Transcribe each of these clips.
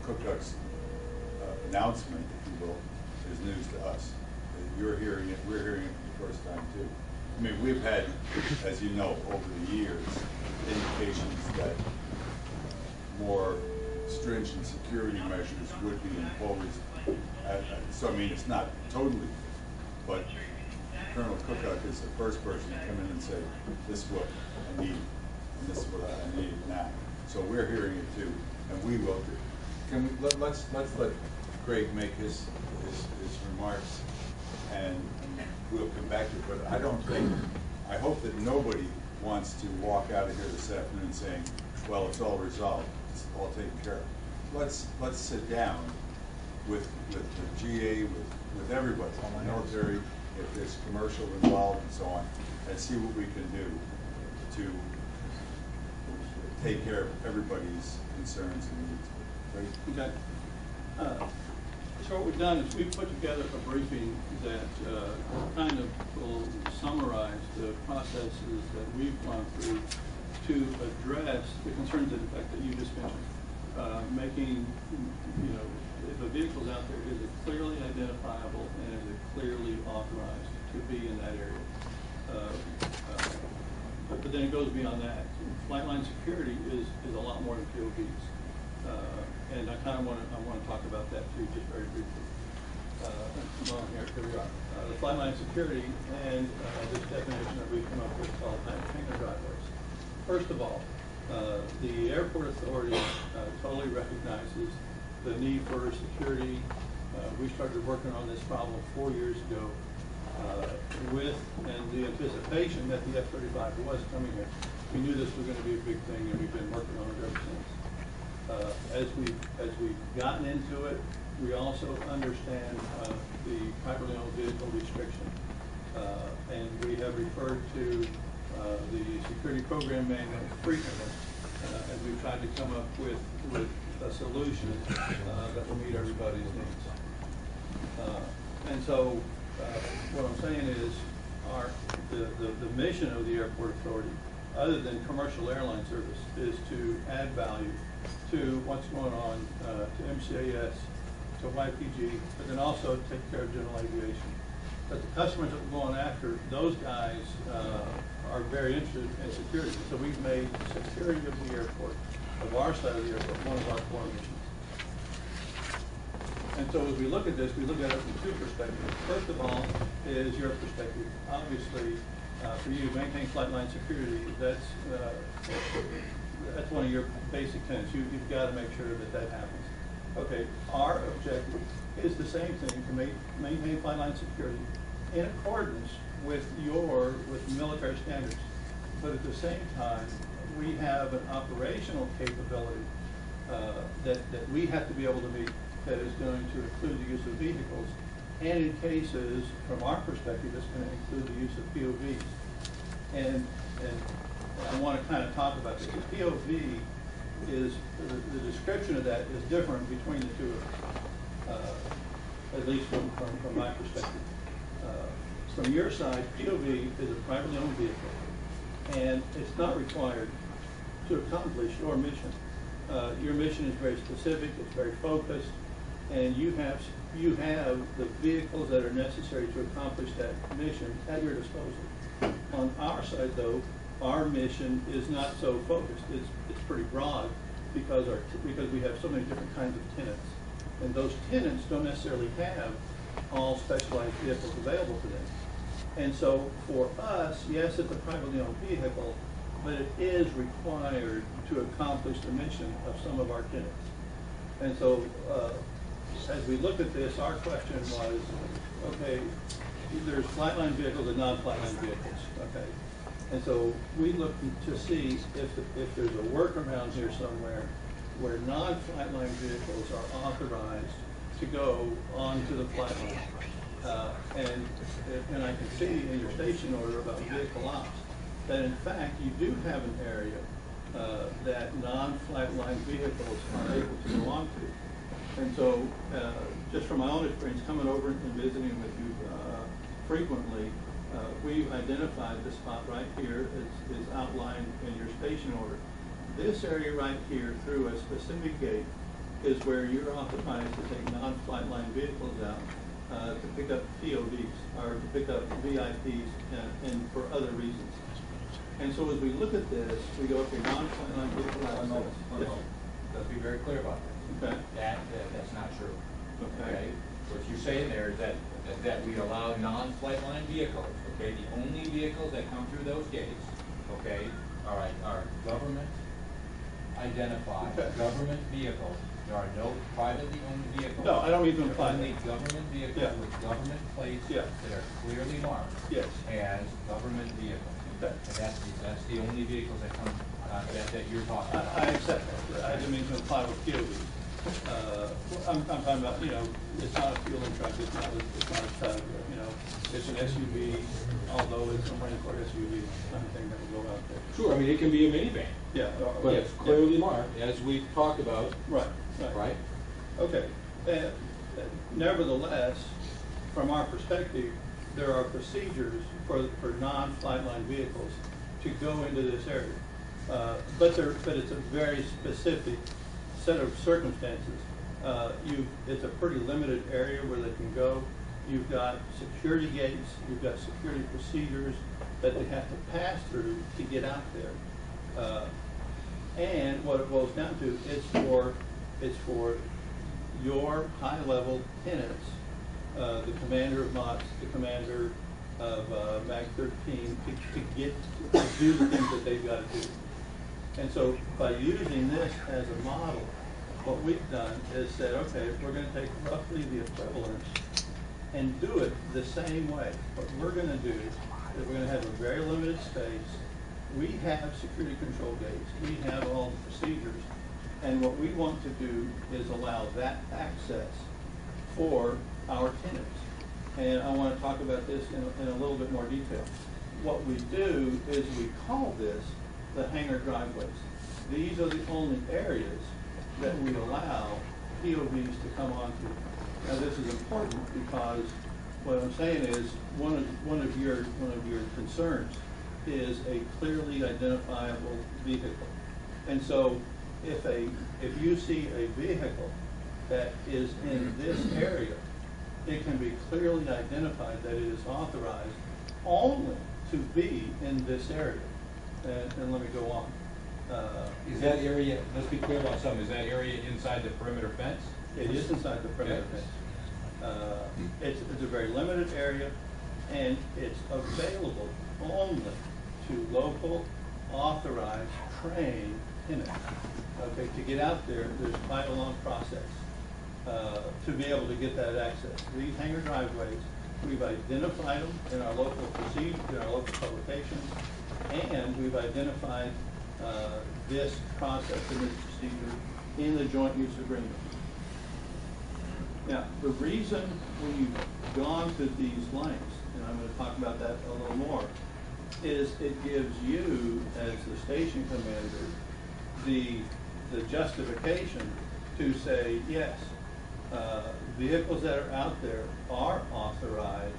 Kuckuk's announcement, if you will, is news to us. You're hearing it, we're hearing it for the first time too. I mean, we've had, as you know, over the years, indications that more stringent security measures would be imposed. So I mean, it's not totally, but Colonel Kuckuk is the first person to come in and say, this is what I need, and this is what I need now. So we're hearing it too, and we will do. Can we, let's let Greg make his remarks, and we'll come back to it. But I don't think, I hope that nobody wants to walk out of here this afternoon saying, well, it's all resolved, it's all taken care of. Let's sit down with the GA, with everybody, the military, if there's commercial involved and so on, and see what we can do to take care of everybody's concerns and needs. Right? Okay. So what we've done is we've put together a briefing that kind of will summarize the processes that we've gone through to address the concerns in fact that you just mentioned. Making, you know, if a vehicle's out there, is it clearly identifiable and is it clearly authorized to be in that area? But then it goes beyond that. Flight line security is a lot more than POVs. And I kind of want to talk about that too, just very briefly. Here we are. The flight line security and this definition that we've come up with called hangar driveways. First of all, the airport authority totally recognizes the need for security. We started working on this problem 4 years ago and the anticipation that the F-35 was coming here. We knew this was going to be a big thing, and we've been working on it ever since. As we've gotten into it, we also understand the privately owned vehicle restriction, and we have referred to the security program manual frequently as we've tried to come up with a solution that will meet everybody's needs. And so what I'm saying is the mission of the airport authority, other than commercial airline service, is to add value to what's going on to MCAS, to YPG, but then also take care of general aviation. But the customers that we're going after, those guys are very interested in security. So we've made security of the airport, of our side of the airport, one of our core missions. And so as we look at this, we look at it from two perspectives. First of all is your perspective. Obviously, for you to maintain flight line security, that's one of your basic tenets. You've got to make sure that happens. Okay, our objective is the same thing, to maintain flight line security in accordance with military standards. But at the same time, we have an operational capability that we have to be able to meet, that is going to include the use of vehicles, and in cases, from our perspective, it's going to include the use of POVs. And I want to kind of talk about this. The POV is, the description of that is different between the two of us, at least from my perspective. From your side, POV is a privately owned vehicle, and it's not required to accomplish your mission. Your mission is very specific, it's very focused, and you have the vehicles that are necessary to accomplish that mission at your disposal. On our side, though, our mission is not so focused. It's pretty broad because we have so many different kinds of tenants, and those tenants don't necessarily have all specialized vehicles available to them. And so for us, yes, it's a privately owned vehicle, but it is required to accomplish the mission of some of our tenants. And so as we looked at this, our question was, okay, there's flightline vehicles and non-flightline vehicles, okay? And so we looked to see if there's a workaround here somewhere where non-flightline vehicles are authorized to go onto the flight line. And I can see in your station order about vehicle ops that in fact you do have an area that non-flight line vehicles are able to go onto. And so just from my own experience coming over and visiting with you frequently, we've identified the spot right here is outlined in your station order. This area right here through a specific gate is where you're authorized to take non-flight line vehicles out to pick up POVs or to pick up VIPs and for other reasons. And so as we look at this, we go, okay, non-flight line vehicle access. Yes. Let's be very clear about that. Okay. That's not true. Okay. What you're saying there is that we allow non-flight line vehicles, okay? The only vehicles that come through those gates, okay, are government identified, Okay. government vehicles. There are no privately owned vehicles. No, I don't mean to There imply are only that. government vehicles Yeah. with government plates Yeah. that are clearly marked Yes. as government vehicles. Okay. And that's the only vehicles that come, that you're talking about. I accept that. I didn't mean to imply with POVs. I'm talking about, you know, it's not a fueling truck, it's not a tug, you know, it's an SUV, although it's a Marine Corps SUV kind of thing that will go out there. Sure, I mean, it can be a minivan, Yeah. but yeah, it's clearly marked, as we've talked about, yeah. Right. right? Okay. Nevertheless, from our perspective, there are procedures for non-flight line vehicles to go into this area. But it's a very specific set of circumstances. It's a pretty limited area where they can go. You've got security gates, you've got security procedures that they have to pass through to get out there. And what it boils down to, it's for your high-level tenants, the commander of MOTS, the commander of MAG 13, to do the things that they've got to do. And so by using this as a model, what we've done is said, okay, we're going to take roughly the equivalence and do it the same way. What we're going to do is we're going to have a very limited space. We have security control gates. We have all the procedures. And what we want to do is allow that access for our tenants. And I want to talk about this in a little bit more detail. What we do is we call this the hangar driveways. These are the only areas that we allow POVs to come onto. Now this is important because what I'm saying is one of your concerns is a clearly identifiable vehicle. And so if you see a vehicle that is in this area, it can be clearly identified that it is authorized only to be in this area. And let me go on. Is that area, let's be clear about something, is that area inside the perimeter fence? It is inside the perimeter Okay. fence. It's a very limited area, and it's available only to local, authorized, trained tenants. Okay, to get out there, there's quite a long process to be able to get that access. These hangar driveways, we've identified them in our local procedure, in our local publications, and we've identified this process and this procedure in the joint use agreement. Now, the reason we've gone to these lengths, and I'm going to talk about that a little more, is it gives you, as the station commander, the justification to say, yes, vehicles that are out there are authorized,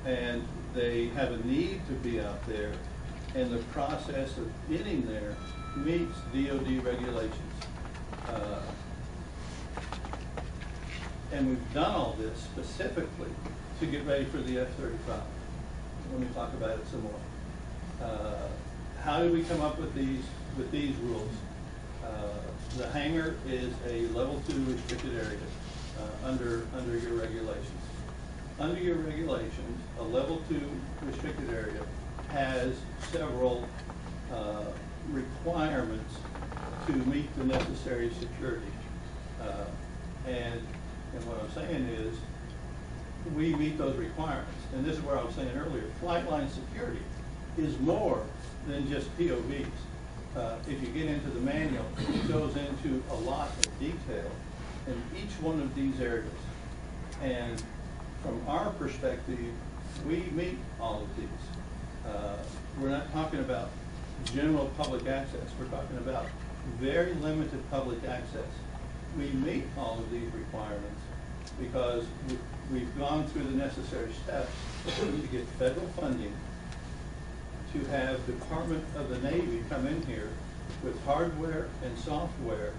and they have a need to be out there, and the process of getting there meets DOD regulations. And we've done all this specifically to get ready for the F-35. Let me talk about it some more. How did we come up with these rules? The hangar is a level 2 restricted area under your regulations. Under your regulations, a level 2 restricted area has several requirements to meet the necessary security. And what I'm saying is, we meet those requirements. And this is where I was saying earlier, flight line security is more than just POVs. If you get into the manual, it goes into a lot of detail in each one of these areas. And from our perspective, we meet all of these. We're not talking about general public access. We're talking about very limited public access. We meet all of these requirements because we've gone through the necessary steps to get federal funding, to have Department of the Navy come in here with hardware and software